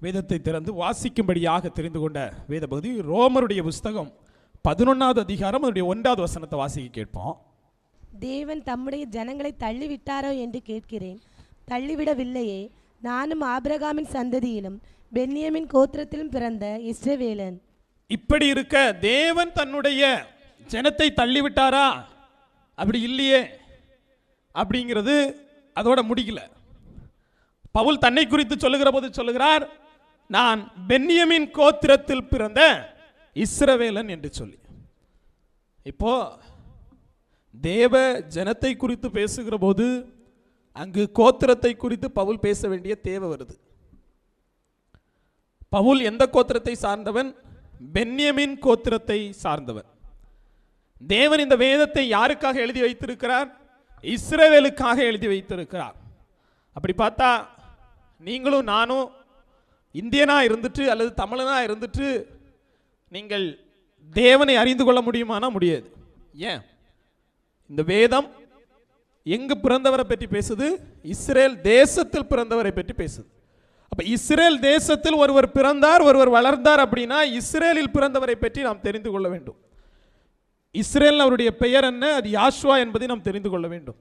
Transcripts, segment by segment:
வேதத்தை திறந்து வாசிக்கும்படியாக தெரிந்து கொண்ட வேத பகுதி ரோமருடைய புஸ்தகம் 11வது அதிகாரம் அதனுடைய 1வது வசனத்தை வாசிக்க கேட்போம். தேவன் தம்முடைய ஜனங்களை தள்ளிவிட்டாரோ என்று கேட்கிறேன். தள்ளிவிடவில்லையே, நானும் ஆபிரகாமின் சந்ததியிலும் பென்யமின் கோத்திரத்திலும் பிறந்த இஸ்ரவேலன். இப்படி இருக்க தேவன் தன்னுடைய ஜனத்தை தள்ளிவிட்டாரா? அப்படி இல்லையே. அப்படிங்கிறது அதோட முடிக்கல. பவுல் தன்னை குறித்து சொல்லுகிற போது சொல்லுகிறார், நான் பென்யமின் கோத்திரத்தில் பிறந்த இஸ்ரவேலன் என்று சொல்லி. இப்போ தேவ ஜனத்தை குறித்து பேசுகிற போது அங்கு கோத்திரத்தை குறித்து பவுல் பேச வேண்டிய தேவை வருது. பவுல் எந்த கோத்திரத்தை சார்ந்தவன்? பென்யமின் கோத்திரத்தை சார்ந்தவன். தேவன் இந்த வேதத்தை யாருக்காக எழுதி வைத்திருக்கிறார்? இஸ்ரவேலுக்காக எழுதி வைத்திருக்கிறார். அப்படி பார்த்தா நீங்களும் நானும் இந்தியனா இருந்துட்டு அல்லது தமிழனா இருந்துட்டு நீங்கள் தேவனை அறிந்து கொள்ள முடியுமானா முடியாது. ஏன்? இந்த வேதம் எங்கு பிறந்தவரை பற்றி பேசுது? இஸ்ரேல் தேசத்தில் பிறந்தவரை பற்றி பேசுது. அப்ப இஸ்ரேல் தேசத்தில் ஒருவர் பிறந்தார், ஒருவர் வளர்ந்தார் அப்படின்னா இஸ்ரேலில் பிறந்தவரை பற்றி நாம் தெரிந்து கொள்ள வேண்டும். இஸ்ரேல் அவருடைய பெயர் என்ன? அது யாஷ்வா என்பதை நாம் தெரிந்து கொள்ள வேண்டும்.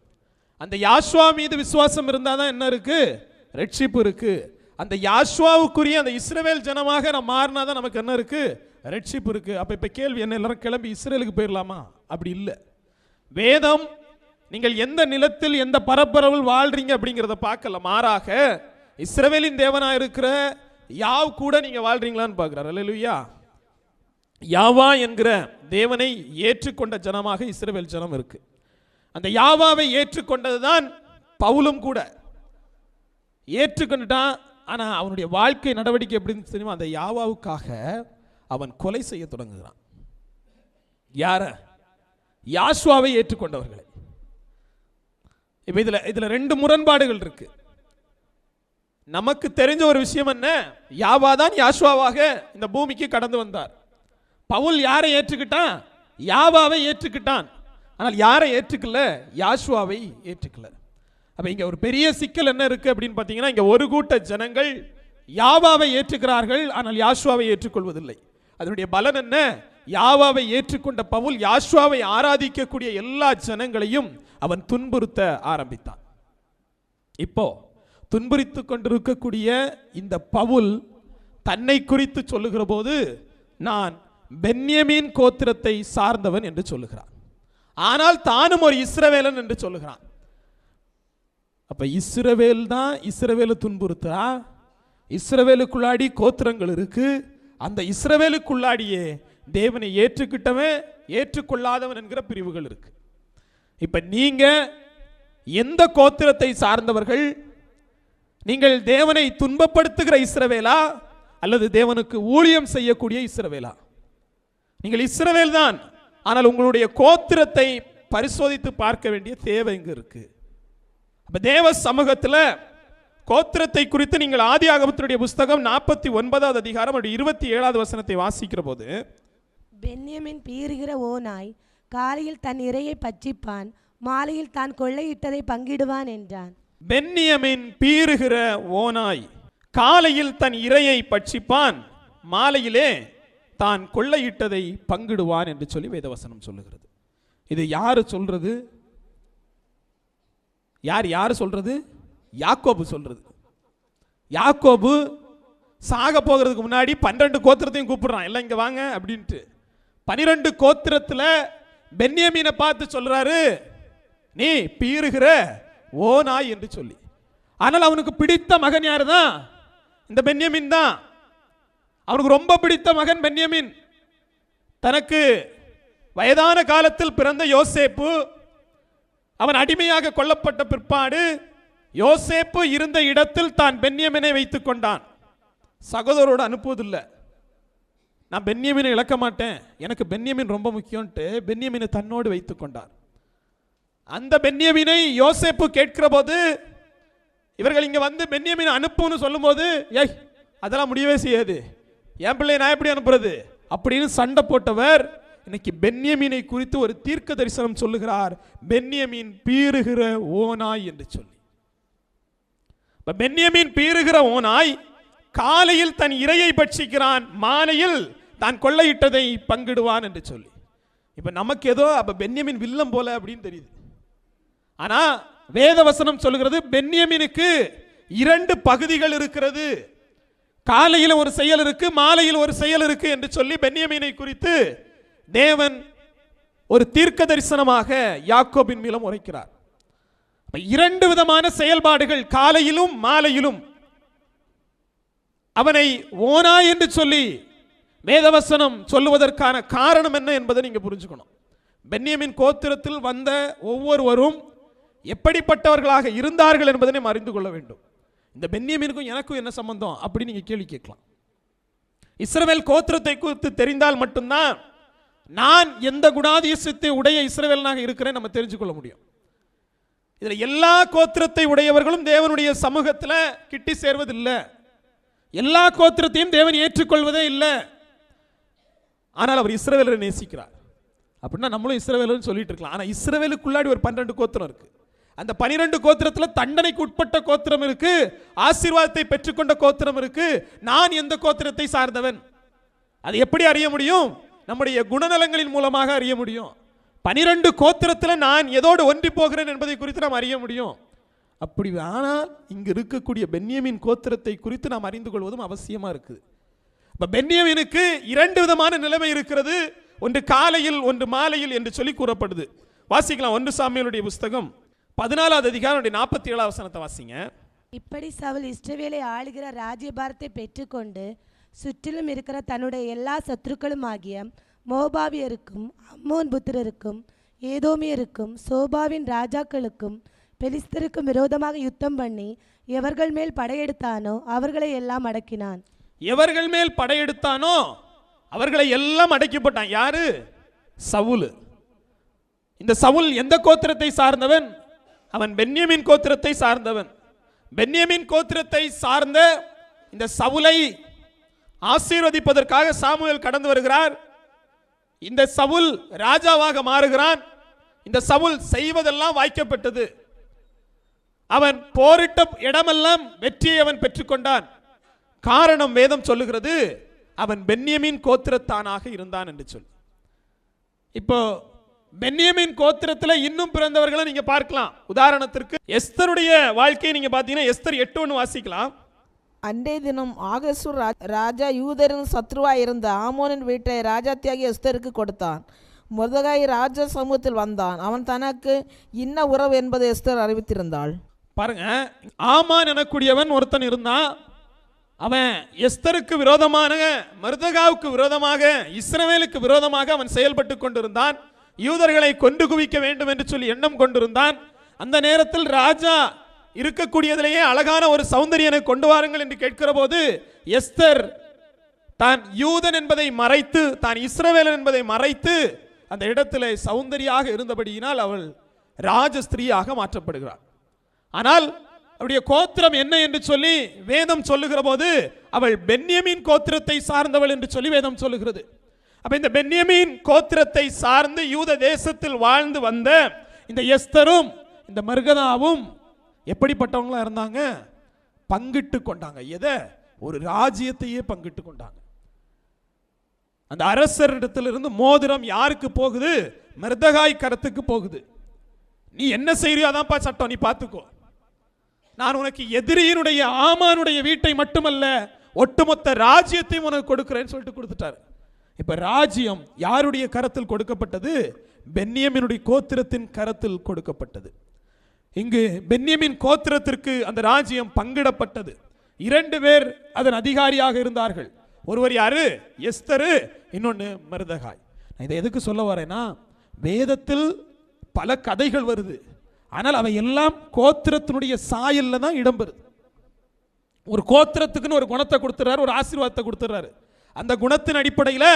அந்த யாஷ்வா மீது விசுவாசம் இருந்தால் தான் என்ன இருக்கு? ரட்சிப்பு இருக்கு. அந்த யாஷ்வாவுக்குரிய அந்த இஸ்ரவேல் ஜனமாக நாம் மாறினாதான் நமக்கு என்ன இருக்கு? ரட்சிப்பு இருக்கு. அப்ப இப்ப கேள்வி என்ன, எல்லாரும் கிளம்பி இஸ்ரேலுக்கு போயிடலாமா? அப்படி இல்லை. வேதம் நீங்கள் எந்த நிலத்தில் எந்த பரப்பரவில் வாழ்றீங்க அப்படிங்கிறத பார்க்கல. மாறாக இஸ்ரவேலின் தேவனா இருக்கிற யாவ் கூட நீங்க வாழ்றீங்களான்னு பார்க்கிறார். அல்லேலூயா. யாவா என்கிற தேவனை ஏற்றுக்கொண்ட ஜனமாக இஸ்ரவேல் ஜனம் இருக்கு. அந்த யாவாவை ஏற்றுக்கொண்டதுதான் பவுலும் கூட ஏற்றுக்கொண்டுட்டான். ஆனா அவனுடைய வாழ்க்கை நடவடிக்கை எப்படின்னு தெரியுமா? அந்த யாவாவுக்காக அவன் கொலை செய்ய தொடங்குகிறான். யார? யாஷ்வாவை ஏற்றுக்கொண்டவர்களை. இப்ப இதுல ரெண்டு முரண்பாடுகள் இருக்கு. நமக்கு தெரிஞ்ச ஒரு விஷயம் என்ன? யாவா தான் யாஷ்வாவாக இந்த பூமிக்கு கடந்து வந்தார். பவுல் யாரை ஏற்றுக்கிட்டான்? யாவாவை ஏற்றுக்கிட்டான். ஆனால் யாரை ஏற்றுக்கல? யாஷ்வாவை ஏற்றுக்கல. அப்ப இங்க ஒரு பெரிய சிக்கல் என்ன இருக்கு அப்படின்னு பாத்தீங்கன்னா, இங்க ஒரு கூட்ட ஜனங்கள் யாவாவை ஏற்றுக்கிறார்கள், ஆனால் யாஷ்வாவை ஏற்றுக்கொள்வதில்லை. அதனுடைய பலன் என்ன? யாவாவை ஏற்றுக்கொண்ட பவுல் யாஷ்வாவை ஆராதிக்கக்கூடிய எல்லா ஜனங்களையும் அவன் துன்புறுத்த ஆரம்பித்தான். இப்போ துன்புறுத்து கொண்டிருக்கக்கூடிய இந்த பவுல் தன்னை குறித்து சொல்லுகிற போது நான் பென்யமின் கோத்திரத்தை சார்ந்தவன் என்று சொல்லுகிறான். ஆனால் தானும் ஒரு இஸ்ரவேலன் என்று சொல்லுகிறான். அப்ப இஸ்ரவேல் தான் இஸ்ரவேலை துன்புறுத்தா? இஸ்ரவேலுக்குள்ளாடி கோத்திரங்கள் இருக்கு. அந்த இஸ்ரவேலுக்குள்ளாடியே தேவனை ஏற்றுக்கிட்டவன் ஏற்றுக்கொள்ளாதவன் என்கிற பிரிவுகள் இருக்கு. இப்ப நீங்க எந்த கோத்திரத்தை சார்ந்தவர்கள்? நீங்கள் தேவனை துன்பப்படுத்துகிற இஸ்ரவேலா அல்லது தேவனுக்கு ஊழியம் செய்யக்கூடிய இஸ்ரவேலா? நீங்கள் இஸ்ரவேல் தான், ஆனால் உங்களுடைய கோத்திரத்தை பரிசோதித்து பார்க்க வேண்டிய தேவை இங்க இருக்கு. அப்ப தேவ சமூகத்தில் கோத்திரத்தை குறித்து நீங்கள் ஆதியாகமத்தினுடைய புஸ்தகம் 49வது அதிகாரம் 27வது வசனத்தை வாசிக்கிற போது, பென்யமின் பீறுகிற ஓநாய் காலையில் தன் இரையை பட்சிப்பான், மாலையில் தான் கொள்ளையிட்டதை பங்கிடுவான் என்றான். பென்யமின் பீறுகிற ஓநாய் காலையில் தன் இரையை பட்சிப்பான், மாலையிலே தான் கொள்ளையிட்டதை பங்கிடுவான் என்று சொல்லி வேதவசனம் சொல்லுகிறது. இது யாரு சொல்றது? யார் சொல்றது? யாக்கோபு சொல்றது. யாக்கோபு சாக போகிறதுக்கு முன்னாடி 12 கோத்திரத்தையும் கூப்பிடுறான், எல்லாம் இங்க வாங்க அப்படின்ட்டு. 12 கோத்திரத்துல பென்யமீனை பார்த்து சொல்றாரு, நீ பீறுகிற ஓநாய் என்று சொல்லி. ஆனால் அவனுக்கு பிடித்த மகன் யாரு தான்? இந்த பென்யமின் தான். அவனுக்கு ரொம்ப பிடித்த மகன் பென்யமின். தனக்கு வயதான காலத்தில் பிறந்த யோசேப்பு, அவன் அடிமையாக கொல்லப்பட்ட பிற்பாடு யோசேப்பு இருந்த இடத்தில் தான் பென்யமினை வைத்துக் கொண்டான். சகோதரோடு அனுப்புவதில்லை. நான் பென்யமினை இழக்க மாட்டேன், எனக்கு பென்யமின் ரொம்ப முக்கியம்ட்டு பென்யமினை தன்னோடு வைத்துக் கொண்டார். அந்த பென்யமினை யோசேப்பு கேட்கிற போது, இவர்கள் இங்க வந்து பென்யமினை அனுப்புன்னு சொல்லும் போது, ஏய் அதெல்லாம் முடியவே செய்யாது, என் பிள்ளை நான் எப்படி அனுப்புறது அப்படின்னு சண்டை போட்டவர் இன்னைக்கு பென்யமீனை குறித்து ஒரு தீர்க்க தரிசனம் சொல்லுகிறார். பென்யமீன் பீறுகிற ஓநாய் என்று சொல்லி. பென்யமீன் பீறுகிற ஓநாய் காலையில் தன் இரையை பட்சிக்கிறான், மாலையில் தான் கொள்ளையிட்டதை பங்கிடுவான் என்று சொல்லி. இப்ப நமக்கு ஏதோ அப்ப பென்யமின் வில்லம் போல அப்படின்னு தெரியுது. ஆனா வேத வசனம் சொல்லுகிறது பென்யமினுக்கு 2 பகுதிகள் இருக்கிறது. காலையில் ஒரு செயல் இருக்கு, மாலையில் ஒரு செயல் இருக்கு என்று சொல்லி பென்யமீனை குறித்து தேவன் ஒரு தீர்க்க தரிசனமாக யாக்கோபின் மூலம் உரைக்கிறார். 2 விதமான செயல்பாடுகள், காலையிலும் மாலையிலும். அவனை ஓனா என்று சொல்லி வேதவசனம் சொல்லுவதற்கான காரணம் என்ன என்பதை நீங்க புரிஞ்சுக்கணும். பென்யமின் கோத்திரத்தில் வந்த ஒவ்வொருவரும் எப்படிப்பட்டவர்களாக இருந்தார்கள் என்பதை நாம் அறிந்து கொள்ள வேண்டும். இந்த பென்யமீனுக்கும் எனக்கும் என்ன சம்பந்தம் அப்படி நீங்க கேள்வி கேட்கலாம். இஸ்ரவேல் கோத்திரத்தை குறித்து தெரிந்தால் மட்டும்தான் நான் எந்த குணாதிசயத்தை உடைய இஸ்ரவேலனாக இருக்கிறேன் நம்ம தெரிஞ்சுக்கொள்ள முடியும். இதுல எல்லா கோத்திரத்தை உடையவர்களும் தேவனுடைய சமூகத்தில் கிட்டி சேர்வதில்லை. எல்லா கோத்திரத்தையும் தேவன் ஏற்றுக்கொள்வதே இல்லை. ஆனால் அவர் இஸ்ரவேலரை நேசிக்கிறார். அப்படின்னா நம்மளும் இஸ்ரவேலர்னு சொல்லிட்டு இருக்கலாம். ஆனால் இஸ்ரவேலுக்குள்ளாடி ஒரு 12 கோத்திரம் இருக்கு. அந்த 12 கோத்திரத்தில் தண்டனைக்கு உட்பட்ட கோத்திரம் இருக்கு, ஆசீர்வாதத்தை பெற்றுக்கொண்ட கோத்திரம் இருக்கு. நான் எந்த கோத்திரத்தை சார்ந்தவன் அது எப்படி அறிய முடியும்? நம்முடைய குணநலங்களின் மூலமாக அறிய முடியும். 12 கோத்திரத்தில் நான் எதோடு ஒன்றி போகிறேன் என்பதை குறித்து நாம் அறிய முடியும். அப்படி ஆனால் இங்கு இருக்கக்கூடிய பென்யமின் கோத்திரத்தை குறித்து நாம் அறிந்து கொள்வதும் அவசியமா இருக்குது. பென்யமீனுக்கு 2 விதமான நிலைமை இருக்கிறது. ஒன்று காலையில், ஒன்று மாலையில் என்று சொல்லி கூறப்படுது. வாசிக்கலாம் 1 சாமுவேலுடைய புஸ்தகம் 14வது அதிகாரம் 47வது வசனத்தை வாசிங்க. இப்படி சவுல் இஸ்ரவேலை ஆளுகிற ராஜ்யபாரத்தை பெற்றுக்கொண்டு சுற்றிலும் இருக்கிற தன்னுடைய எல்லா சத்துருக்களும் ஆகிய மோபாவியருக்கும் அம்மோன் புத்திரருக்கும் ஏதோமியருக்கும் சோபாவின் ராஜாக்களுக்கும் பெலிஸ்தருக்கும் விரோதமாக யுத்தம் பண்ணி எவர்கள் மேல் படையெடுத்தானோ அவர்களை எல்லாம் அடக்கினான். எவர்கள் மேல் படையெடுத்தானோ அவர்களை எல்லாம் அடக்கி போட்டான். யாரு? சவுல். இந்த சவுல் எந்த கோத்திரத்தை சார்ந்தவன்? அவன் பென்யமின் கோத்திரத்தை சார்ந்தவன். பென்யமின் கோத்திரத்தை சார்ந்த இந்த சவுலை ஆசீர்வதிப்பதற்காக சாமுவேல் கடந்து வருகிறார். இந்த சவுல் ராஜாவாக மாறுகிறான். இந்த சவுல் செய்வதெல்லாம் வாய்க்கப்பட்டது. அவன் போரிட்ட இடமெல்லாம் வெற்றியை அவன் பெற்றுக்கொண்டான். காரணம் வேதம் சொல்லுகிறது, அவன் பென்யமின் கோத்திரத்தானாக இருந்தான் என்று சொல்லி. இப்போ பென்யமின் கோத்திரத்தில் இன்னும் பிறந்தவர்களை நீங்க பார்க்கலாம். உதாரணத்திற்கு எஸ்தருடைய வாழ்க்கையை நீங்க பார்த்தீங்கன்னா எஸ்தர் 8:1 வாசிக்கலாம். அன்றைய தினம் ஆகசூர் ராஜா யூதரின் சத்ருவாய் இருந்த ஆமோனின் வீட்டை ராஜாத்தியாகிய எஸ்தருக்கு கொடுத்தான். மொர்தெகாய் ராஜ சமூகத்தில் வந்தான். அவன் தனக்கு இன்ன உறவு என்பதை எஸ்தர் அறிவித்திருந்தாள். பாருங்க, ஆமான் எனக்கூடியவன் ஒருத்தன் இருந்தான். அவன் எஸ்தருக்கு விரோதமான, மொர்தெகாய்க்கு விரோதமாக, இஸ்ரவேலுக்கு விரோதமாக அவன் செயல்பட்டு கொண்டிருந்தான். யூதர்களை கொண்டு குவிக்க வேண்டும் என்று சொல்லி எண்ணம் கொண்டிருந்தான். அந்த நேரத்தில் ராஜா இருக்கக்கூடியதிலேயே அழகான ஒரு சௌந்தரியனை கொண்டு வாருங்கள் என்று கேட்கிற போது எஸ்தர் தான் யூதன் என்பதை மறைத்து, தான் இஸ்ரவேலன் என்பதை மறைத்து அந்த இடத்திலே சௌந்தரியாக இருந்தபடியினால் அவள் ராஜஸ்திரீயாக மாற்றப்படுகிறாள். ஆனால் அவருடைய கோத்திரம் என்ன என்று சொல்லி வேதம் சொல்லுகிற போது அவள் பென்யமின் கோத்திரத்தை சார்ந்தவள் என்று சொல்லி வேதம் சொல்லுகிறது. அப்ப இந்த பென்யமின் கோத்திரத்தை சார்ந்து யூத தேசத்தில் வாழ்ந்து வந்த இந்த எஸ்தரும் இந்த மர்கதாவும் எப்படிப்பட்டவங்களா இருந்தாங்க? பங்கிட்டு கொண்டாங்க. எதை? ஒரு ராஜ்யத்தையே பங்கிட்டு கொண்டாங்க. அந்த அரசரிடத்திலிருந்து மோதிரம் யாருக்கு போகுது? மொர்தெகாய் கரத்துக்கு போகுது. நீ என்ன செய்யறியோ அதான்ப்பா சட்டம், நீ பார்த்துக்கோ. நான் உனக்கு எதிரியினுடைய ஆமானுடைய வீட்டை மட்டுமல்ல ஒட்டுமொத்த ராஜ்யத்தையும் உனக்கு கொடுக்கிறேன்னு சொல்லிட்டு கொடுத்துட்டாரு. இப்ப ராஜ்யம் யாருடைய கரத்தில் கொடுக்கப்பட்டது? பென்யமினுடைய கோத்திரத்தின் கரத்தில் கொடுக்கப்பட்டது. இங்கு பென்யமின் கோத்திரத்திற்கு அந்த ராஜ்யம் பங்கிடப்பட்டது. 2 பேர் அதன் அதிகாரியாக இருந்தார்கள். ஒருவர் யாரு? எஸ்தரு, இன்னொன்னு மொர்தெகாய். நான் இதை எதுக்கு சொல்ல வரேன்னா, வேதத்தில் பல கதைகள் வருது. ஆனால் அவை எல்லாம் கோத்திரத்தினுடைய சாயல்ல தான் இடம்பெறுது. ஒரு கோத்திரத்துக்குன்னு ஒரு குணத்தை கொடுத்துறாரு, ஒரு ஆசீர்வாதத்தை கொடுத்துறாரு. அந்த குணத்தின் அடிப்படையில்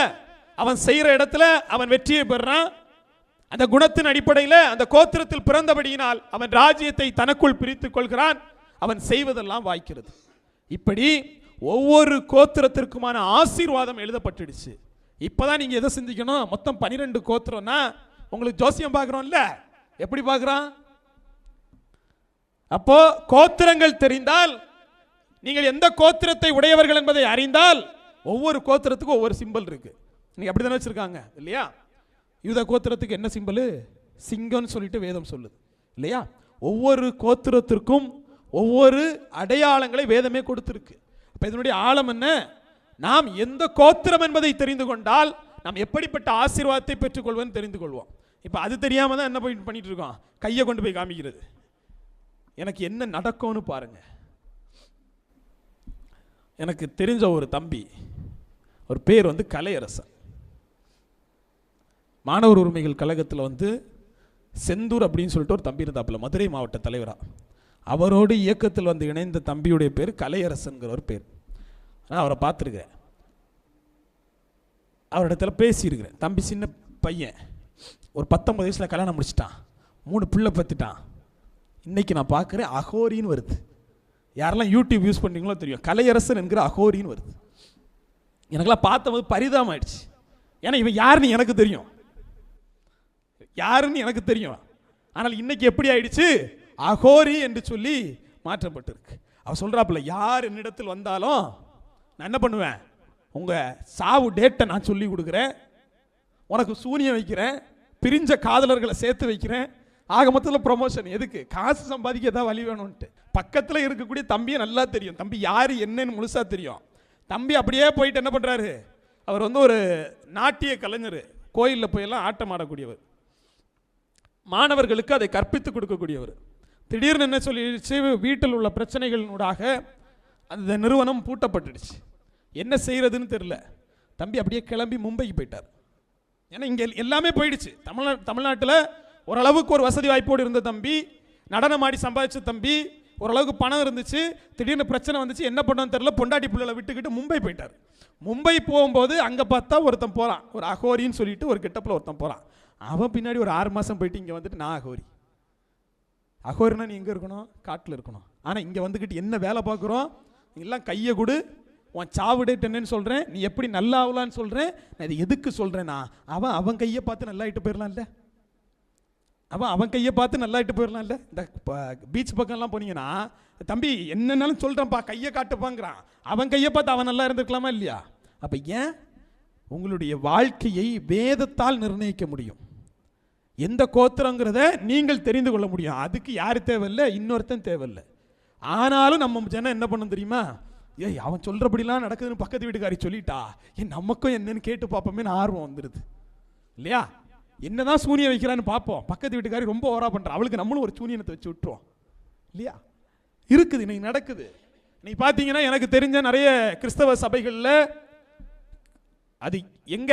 அவன் செய்யற இடத்துல அவன் வெற்றியை பெறான். அந்த குணத்தின் அடிப்படையில் அந்த கோத்திரத்தில் பிறந்தபடியினால் அவன் ராஜ்யத்தை தனக்குள் பிரித்துக் கொள்கிறான். அவன் செய்வதெல்லாம் வாய்க்கிறது. இப்படி ஒவ்வொரு கோத்திரத்திற்குமான ஆசீர்வாதம் எழுதப்பட்டுடுச்சு. இப்பதான் நீங்க எதை சிந்திக்கணும்? மொத்தம் 12 கோத்திரம்னா உங்களுக்கு ஜோசியம் பார்க்கிறோம்ல, எப்படி பார்க்கிறான்? அப்போ கோத்திரங்கள் தெரிந்தால் நீங்கள் எந்த கோத்திரத்தை உடையவர்கள் என்பதை அறிந்தால் ஒவ்வொரு கோத்திரத்துக்கும் ஒவ்வொரு சிம்பல் இருக்கு. நீங்க அப்படி தானே வச்சிருக்காங்க இல்லையா? யூதா கோத்திரத்துக்கு என்ன சிம்பல்? சிங்கம்னு சொல்லிட்டு வேதம் சொல்லுது இல்லையா? ஒவ்வொரு கோத்திரத்திற்கும் ஒவ்வொரு அடையாளங்களை வேதமே கொடுத்திருக்கு. அப்ப இதனுடைய ஆழம் என்ன? நாம் எந்த கோத்திரம் என்பதை தெரிந்து கொண்டால் நாம் எப்படிப்பட்ட ஆசீர்வாதத்தை பெற்றுக்கொள்வோம் தெரிந்து கொள்வோம். இப்ப அது தெரியாம தான் என்ன பண்ணிட்டு இருக்கோம்? கையை கொண்டு போய் காமிக்கிறது. எனக்கு என்ன நடக்கும்னு பாருங்க. எனக்கு தெரிஞ்ச ஒரு தம்பி, ஒரு பேர் வந்து கலையரசன், மாணவர் உரிமைகள் கழகத்தில் செந்தூர் அப்படின்னு சொல்லிட்டு ஒரு தம்பி இருந்தாப்புல, மதுரை மாவட்ட தலைவரா. அவரோடு இயக்கத்தில் இணைந்த தம்பியுடைய பேர் கலையரசன்கிற ஒரு பேர். நான் அவரை பார்த்துருக்கேன், அவரிடத்துல பேசியிருக்கிறேன். தம்பி சின்ன பையன், ஒரு 19 வயசில் கல்யாணம் முடிச்சிட்டான், 3 பிள்ளை பத்துட்டான். இன்னைக்கு நான் பார்க்குறேன் அகோரின்னு வருது. யாரெல்லாம் யூடியூப் யூஸ் பண்ணுறீங்களோ தெரியும், கலையரசன் என்கிற அகோரின்னு வருது. எனக்கெல்லாம் பார்த்தபோது பரிதாபம் ஆயிடுச்சு. ஏன்னா இவன் யாருன்னு எனக்கு தெரியும், யாருன்னு எனக்கு தெரியும். ஆனால் இன்னைக்கு எப்படி ஆயிடுச்சு? அகோரி என்று சொல்லி மாற்றப்பட்டிருக்கு. அவன் சொல்றாப்புல, யார் என்னிடத்தில் வந்தாலும் நான் என்ன பண்ணுவேன், உங்க சாவு டேட்டை நான் சொல்லி கொடுக்குறேன், உனக்கு சூனியம் வைக்கிறேன், பிரிஞ்ச காதலர்களை சேர்த்து வைக்கிறேன். ஆக மொத்தத்தில் ப்ரொமோஷன். எதுக்கு? காசு சம்பாதிக்க ஏதாவது வழி வேணும்ட்டு. பக்கத்தில் இருக்கக்கூடிய தம்பியை நல்லா தெரியும், தம்பி யாரு என்னன்னு முழுசா தெரியும். தம்பி அப்படியே போயிட்டு என்ன பண்றாரு, அவர் ஒரு நாட்டிய கலைஞர், கோயிலில் போயெல்லாம் ஆட்டம் ஆடக்கூடியவர், மாணவர்களுக்கு அதை கற்பித்து கொடுக்கக்கூடியவர். திடீர்னு என்ன சொல்லிடுச்சு, வீட்டில் உள்ள பிரச்சனைகளினூடாக அந்த நிறுவனம் பூட்டப்பட்டுடுச்சு. என்ன செய்யறதுன்னு தெரியல. தம்பி அப்படியே கிளம்பி மும்பைக்கு போயிட்டார். ஏன்னா இங்கே எல்லாமே போயிடுச்சு. தமிழ்நாட்டில் ஓரளவுக்கு ஒரு வசதி வாய்ப்போடு இருந்த தம்பி, நடனம் ஆடி சம்பாதிச்ச தம்பி, ஓரளவுக்கு பணம் இருந்துச்சு. திடீர்னு பிரச்சனை வந்துச்சு, என்ன பண்ணணும்னு தெரியல, பொண்டாட்டி பிள்ளைகளை விட்டுக்கிட்டு மும்பை போயிட்டார். மும்பை போகும்போது அங்கே பார்த்தா ஒருத்தன் போகிறான், ஒரு அகோரின்னு சொல்லிட்டு ஒரு கெட்டப்பில் ஒருத்தன் போகிறான். அவன் பின்னாடி ஒரு 6 மாதம் போயிட்டு இங்கே வந்துட்டு, நான் அகோரி. அகோரினா நீ எங்கே இருக்கணும்? காட்டில் இருக்கணும். ஆனால் இங்கே வந்துக்கிட்டு என்ன வேலை பார்க்குறோம்? எல்லாம் கையை கொடு, உன் சாவு டேட் என்னன்னு சொல்கிறேன், நீ எப்படி நல்லா ஆகலான்னு சொல்கிறேன். நான் இது எதுக்கு சொல்கிறேன்னா, அவன் கையை பார்த்து நல்லா ஆகிட்டு போயிடலாம்ல, அவன் கையை பார்த்து நல்லா ஆகிட்டு போயிடலாம்ல. இந்த பீச் பக்கம்லாம் போனீங்கன்னா, தம்பி என்னன்னாலும் சொல்கிறேன்ப்பா, கையை காட்டுப்பாங்கிறான். அவன் கையை பார்த்து அவன் நல்லா இருந்திருக்கலாமா இல்லையா? அப்போ ஏன் உங்களுடைய வாழ்க்கையை வேதத்தால் நிர்ணயிக்க முடியும். எந்த கோத்திரங்கிறத நீங்கள் தெரிந்து கொள்ள முடியும். அதுக்கு யாரு தேவையில்லை, இன்னொருத்தன் தேவையில்லை. ஆனாலும் நம்ம ஜனம் என்ன பண்ணணும் தெரியுமா? ஏய், அவன் சொல்றபடிலாம் நடக்குதுன்னு பக்கத்து வீட்டுக்காரி சொல்லிட்டா, நமக்கும் என்னன்னு கேட்டு பார்ப்போமே ஆர்வம் வந்துடுது இல்லையா? என்னதான் சூனியம் வைக்கிறான்னு பார்ப்போம். பக்கத்து வீட்டுக்காரி ரொம்ப ஓவரா பண்றா, அவளுக்கு நம்மளும் ஒரு சூனியத்தை வச்சு விட்டுருவோம் இல்லையா? இருக்குது, இன்னைக்கு நடக்குது. நீ பார்த்தீங்கன்னா எனக்கு தெரிஞ்ச நிறைய கிறிஸ்தவ சபைகளில், அது எங்க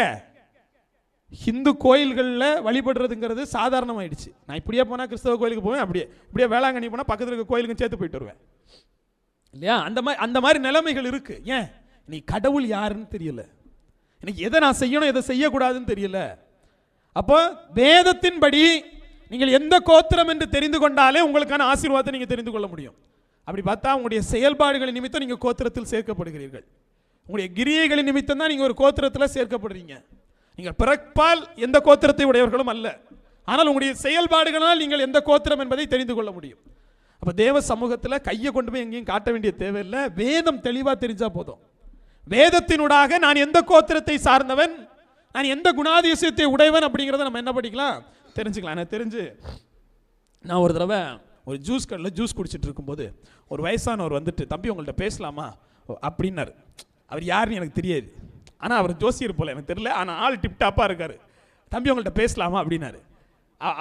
ஹிந்து கோயில்களில் வழிபடுறதுங்கிறது சாதாரணமாயிடுச்சு. நான் இப்படியே போனால் கிறிஸ்தவ கோயிலுக்கு போவேன், இப்படியே வேளாங்கண்ணி போனால் பக்கத்தில் இருக்க கோயிலுக்கு சேர்த்து போயிட்டு வருவேன் இல்லையா? அந்த மாதிரி நிலைமைகள் இருக்கு. ஏன்? நீ கடவுள் யாருன்னு தெரியல, இன்னைக்கு எதை நான் செய்யணும் எதை செய்யக்கூடாதுன்னு தெரியல. அப்போ வேதத்தின்படி நீங்கள் எந்த கோத்திரம் என்று தெரிந்து கொண்டாலே உங்களுக்கான ஆசீர்வாதத்தை நீங்கள் தெரிந்து கொள்ள முடியும். அப்படி பார்த்தா உங்களுடைய செயல்பாடுகளின் நிமித்தம் நீங்கள் கோத்திரத்தில் சேர்க்கப்படுகிறீர்கள். உங்களுடைய கிரியைகளின் நிமித்தம் தான் நீங்கள் ஒரு கோத்திரத்தில் சேர்க்கப்படுறீங்க. நீங்கள் பிறப்பால் எந்த கோத்திரத்தை உடையவர்களும் அல்ல, ஆனால் உங்களுடைய செயல்பாடுகளால் நீங்கள் எந்த கோத்திரம் என்பதை தெரிந்து கொள்ள முடியும். அப்போ தேவ சமூகத்தில் கையை கொண்டு போய் எங்கேயும் காட்ட வேண்டிய தேவையில்லை, வேதம் தெளிவாக தெரிஞ்சா போதும். வேதத்தினூடாக நான் எந்த கோத்திரத்தை சார்ந்தவன், நான் எந்த குணாதிசயத்தை உடையவன் அப்படிங்கிறத நம்ம என்ன படிக்கலாம், தெரிஞ்சுக்கலாம். எனக்கு தெரிஞ்சு நான் ஒரு தடவை ஒரு ஜூஸ் கடையில் ஜூஸ் குடிச்சிட்டு இருக்கும்போது ஒரு வயசானவர் வந்துட்டு, தம்பி உங்கள்கிட்ட பேசலாமா அப்படின்னாரு. அவர் யாருன்னு எனக்கு தெரியாது, ஆனால் அவர் ஜோசியர் போல எனக்கு தெரியல, ஆனால் ஆள் டிப்டாப்பாக இருக்கார். தம்பி உங்கள்கிட்ட பேசலாமா அப்படின்னாரு.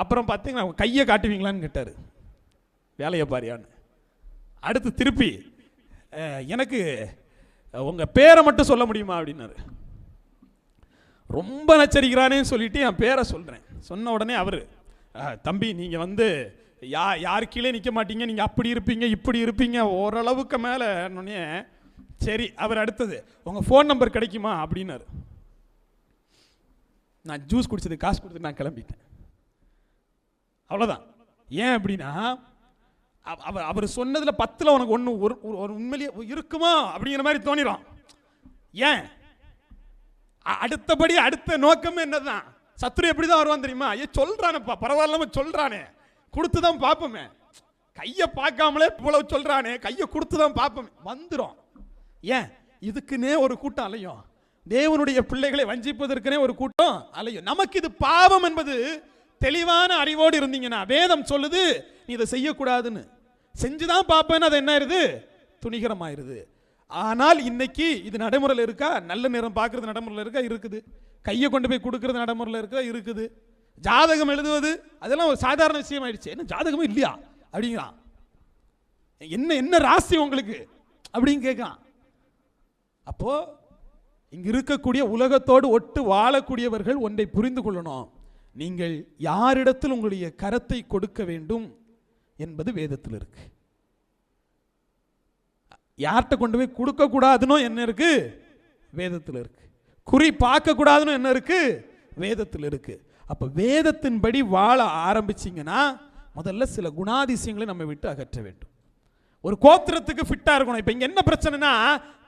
அப்புறம் பார்த்தீங்கன்னா கையை காட்டுவீங்களான்னு கேட்டார், வேலையை பாரியான்னு. அடுத்து திருப்பி எனக்கு உங்கள் பேரை மட்டும் சொல்ல முடியுமா அப்படின்னாரு. ரொம்ப நச்சரிக்கிறானேன்னு சொல்லிட்டு என் பேரை சொல்கிறேன். சொன்ன உடனே அவர், தம்பி நீங்கள் யார் கீழே நிற்க மாட்டீங்க, நீங்கள் அப்படி இருப்பீங்க இப்படி இருப்பீங்க ஓரளவுக்கு மேலே. சரி, அவர் அடுத்தது உங்கள் ஃபோன் நம்பர் கிடைக்குமா அப்படின்னாரு. நான் ஜூஸ் குடிச்சது காசு கொடுத்து நான் கிளம்பிட்டேன், அவ்வளோதான். ஏன் அப்படின்னா அவர் சொன்னதில் 10ல் உனக்கு ஒன்று ஒரு உண்மையிலேயே இருக்குமா அப்படிங்கிற மாதிரி தோணிடும். ஏன்? அடுத்தபடி அடுத்த நோக்கமே என்னதான், சத்துரு எப்படி தான் வருவான் தெரியுமா? சொல்றானப்பா, பரவாயில்லாம சொல்றானே, கொடுத்து தான் பார்ப்போமே. கையை பார்க்காமலே இவ்வளவு சொல்றானே, கையை கொடுத்துதான் பார்ப்போம், வந்துடும். ஏன்? இதுக்குன்னே ஒரு கூட்டம் அலையும், தேவனுடைய பிள்ளைகளை வஞ்சிப்பதற்குனே ஒரு கூட்டம் அலையும். நமக்கு இது பாவம் என்பது தெளிவான அறிவோடு இருந்தீங்கன்னா, வேதம் சொல்லுது நீ இதை செய்யக்கூடாதுன்னு, செஞ்சுதான் பார்ப்பேன்னு அது என்ன ஆயிருது? துணிகரமாயிருது. ஆனால் இன்னைக்கு இது நடைமுறையில் இருக்கா? நல்ல நேரம் பார்க்கறது நடைமுறையில் இருக்கா? இருக்குது. கையை கொண்டு போய் கொடுக்கறது நடைமுறையில் இருக்கா? இருக்குது. ஜாதகம் எழுதுவது அதெல்லாம் ஒரு சாதாரண விஷயம் ஆயிடுச்சு. என்ன ஜாதகமும் இல்லையா அப்படிங்கிறான். என்ன என்ன ராசி உங்களுக்கு அப்படின்னு கேட்கான். அப்போ இங்க இருக்கக்கூடிய உலகத்தோடு ஒட்டு வாழக்கூடியவர்கள் ஒன்றை புரிந்து கொள்ளணும். நீங்கள் யாரிடத்தில் உங்களுடைய கரத்தை கொடுக்க வேண்டும் என்பது வேதத்தில் இருக்கு. யார்கிட்ட கொண்டு போய் கொடுக்க கூடாதுன்னு என்ன இருக்கு? வேதத்தில் இருக்கு. குறி பார்க்க கூடாதுன்னு என்ன இருக்கு? வேதத்தில் இருக்கு. அப்ப வேதத்தின்படி வாழ ஆரம்பிச்சீங்கன்னா முதல்ல சில குணாதிசயங்களை நம்ம விட்டு அகற்ற வேண்டும். ஒரு கோத்திரத்துக்கு ஃபிட்டா இருக்கணும். இப்ப இங்க என்ன பிரச்சனைனா,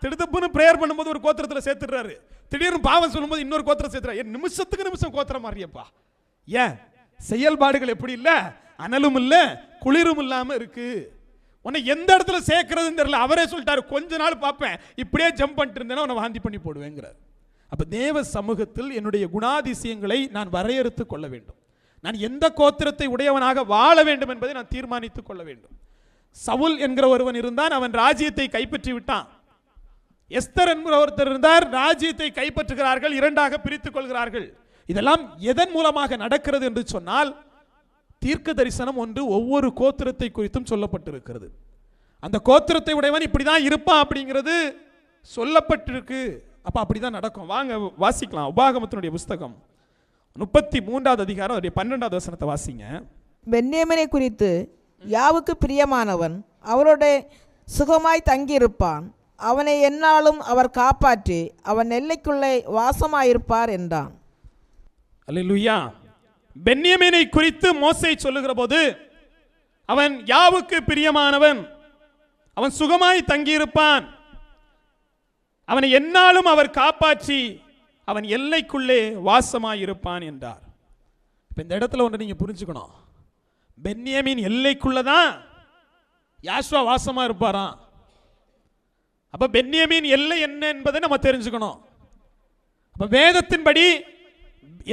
திடுதுப்புன்னு பிரேயர் பண்ணும்போது ஒரு கோத்திரத்தில் சேர்த்துடுறாரு, திடீர்னு பாவம் சொல்லும்போது இன்னொரு கோத்திரம் சேர்த்துறாரு. நிமிஷத்துக்கு நிமிஷம் கோத்திரம் மாறியப்பா. ஏன்? செயல்பாடுகள் எப்படி இல்ல, அனலும் இல்ல குளிரும் இல்லாம இருக்கு. உன்னை எந்த இடத்துல சேர்க்கறதுன்னு தெரியல. அவரே சொல்லிட்டாரு, கொஞ்ச நாள் பார்ப்பேன், இப்படியே ஜம்ப் பண்ணிட்டு இருந்தேன்னா உன்னை வாந்தி பண்ணி போடுவேங்கிறார். அப்ப தேவ சமூகத்தில் என்னுடைய குணாதிசயங்களை நான் வரையறுத்து கொள்ள வேண்டும். நான் எந்த கோத்திரத்தை உடையவனாக வாழ வேண்டும் என்பதை நான் தீர்மானித்துக் கொள்ள வேண்டும். சவுல் என்கிற ஒருவன் இருந்தான், அவன் ராஜ்யத்தை கைப்பற்றி விட்டான். எஸ்தர் என்கிற ஒருத்தர் இருந்தார், ராஜ்யத்தை கைப்பற்றுகிறார்கள், இரண்டாக பிரித்துக் கொள்கிறார்கள். இதெல்லாம் எதன் மூலமாக நடக்கிறது என்று சொன்னால், தீர்க்க தரிசனம் ஒன்று ஒவ்வொரு கோத்திரத்தை குறித்தும் சொல்லப்பட்டிருக்கிறது. அந்த கோத்திரத்தை உடையவன் இப்படிதான் இருப்பான் அப்படிங்கிறது சொல்லப்பட்டிருக்கு. அப்ப அப்படிதான் நடக்கும். வாங்க வாசிக்கலாம். உபாகமத்தினுடைய புஸ்தகம் 33வது அதிகாரம் 12வது வசனத்தை வாசிங்க. பென்யமீனை குறித்து, யாவுக்கு பிரியமானவன் அவரோட சுகமாய் தங்கியிருப்பான், அவனை எந்நாளும் அவர் காப்பாற்றி அவன் எல்லைக்குள்ளே வாசமாயிருப்பார் என்றான். அல்லேலூயா. பென்யமீனை குறித்து மோசே சொல்லுகிற போது, அவன் யாவுக்கு பிரியமானவன், அவன் சுகமாய் தங்கியிருப்பான், அவனை எந்நாளும் அவர் காப்பாற்றி அவன் எல்லைக்குள்ளே வாசமாயிருப்பான் என்றார். இப்ப இந்த இடத்துல ஒன்று நீங்க புரிஞ்சுக்கணும். பென்யமீன் எல்லைக்குள்ளதான் யாசுவா வாசமா இருப்பாராம். அப்ப பென்யமீன் எல்லை என்ன என்பதை நம்ம தெரிஞ்சுக்கணும். அப்ப வேதத்தின்படி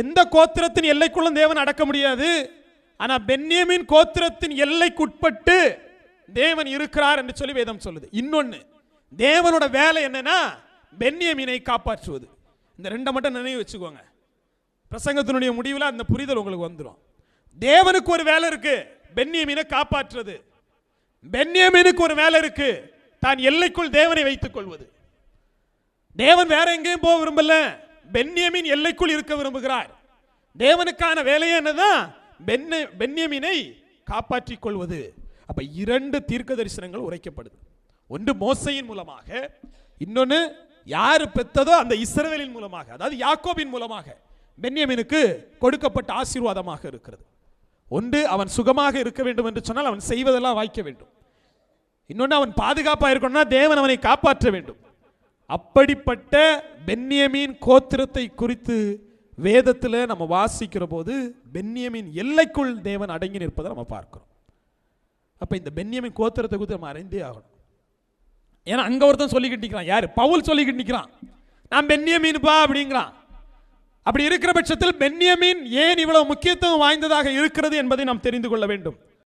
எந்த கோத்திரத்தின் எல்லைக்குள்ள தேவன் அடக்க முடியாது. ஆனா பென்யமீன் கோத்திரத்தின் எல்லைக்குட்பட்டு தேவன் இருக்கிறார் என்று சொல்லி வேதம் சொல்லுது. இன்னொன்னு, தேவனோட வேலை என்னன்னா பென்யமீனை காப்பாற்றுவது. இந்த ரெண்டை மட்டும் நினைவு வச்சுக்கோங்க. பிரசங்கத்தினுடைய முடிவில் அந்த புரிதல் உங்களுக்கு வந்துடும். தேவனுக்கு ஒரு வேலை இருக்கு, பென்யமீனை காப்பாற்றுவது. பென்யமீனுக்கு ஒரு வேலை இருக்கு, தான் எல்லைக்குள் தேவனை வைத்துக் கொள்வது. தேவன் வேற எங்கேயும் போக விரும்பல, பென்யமீன் எல்லைக்குள் இருக்க விரும்புகிறார். தேவனுக்கான வேலையே என்னதான்? பென்யமீனை காப்பாற்றிக் கொள்வது. அப்ப இரண்டு தீர்க்க தரிசனங்கள் உரைக்கப்படுது. ஒன்று மோசையின் மூலமாக, இன்னொன்னு யாரு பெற்றதோ அந்த இஸ்ரவேலின் மூலமாக, அதாவது யாக்கோபின் மூலமாக பென்யமீனுக்கு கொடுக்கப்பட்ட ஆசீர்வாதமாக இருக்கிறது. ஒன்று அவன் சுகமாக இருக்க வேண்டும் என்று சொன்னால் அவன் செய்வதெல்லாம் வாய்க்க வேண்டும். இன்னொன்று அவன் பாதுகாப்பாக இருக்கணும்னா தேவன் அவனை காப்பாற்ற வேண்டும். அப்படிப்பட்ட பென்யமீன் கோத்திரத்தை குறித்து வேதத்தில் நம்ம வாசிக்கிற போது பென்யமீன் எல்லைக்குள் தேவன் அடங்கி நிற்பதை நம்ம பார்க்கிறோம். அப்ப இந்த பென்யமீன் கோத்திரத்தை குறித்து நம்ம அறிந்தே ஆகணும். ஏன்னா அங்க ஒருத்தன் சொல்லிக்கிட்டு நிற்கிறான். யாரு? பவுல் சொல்லிக்கிட்டு நிற்கிறான், நான் பென்யமீன்பா அப்படிங்கிறான். அப்படி இருக்கிற பட்சத்தில் பென்யமீன் ஏன் இவ்வளவு முக்கியத்துவம் வாய்ந்ததாக இருக்கிறது என்பதை நாம் தெரிந்து கொள்ள வேண்டும்.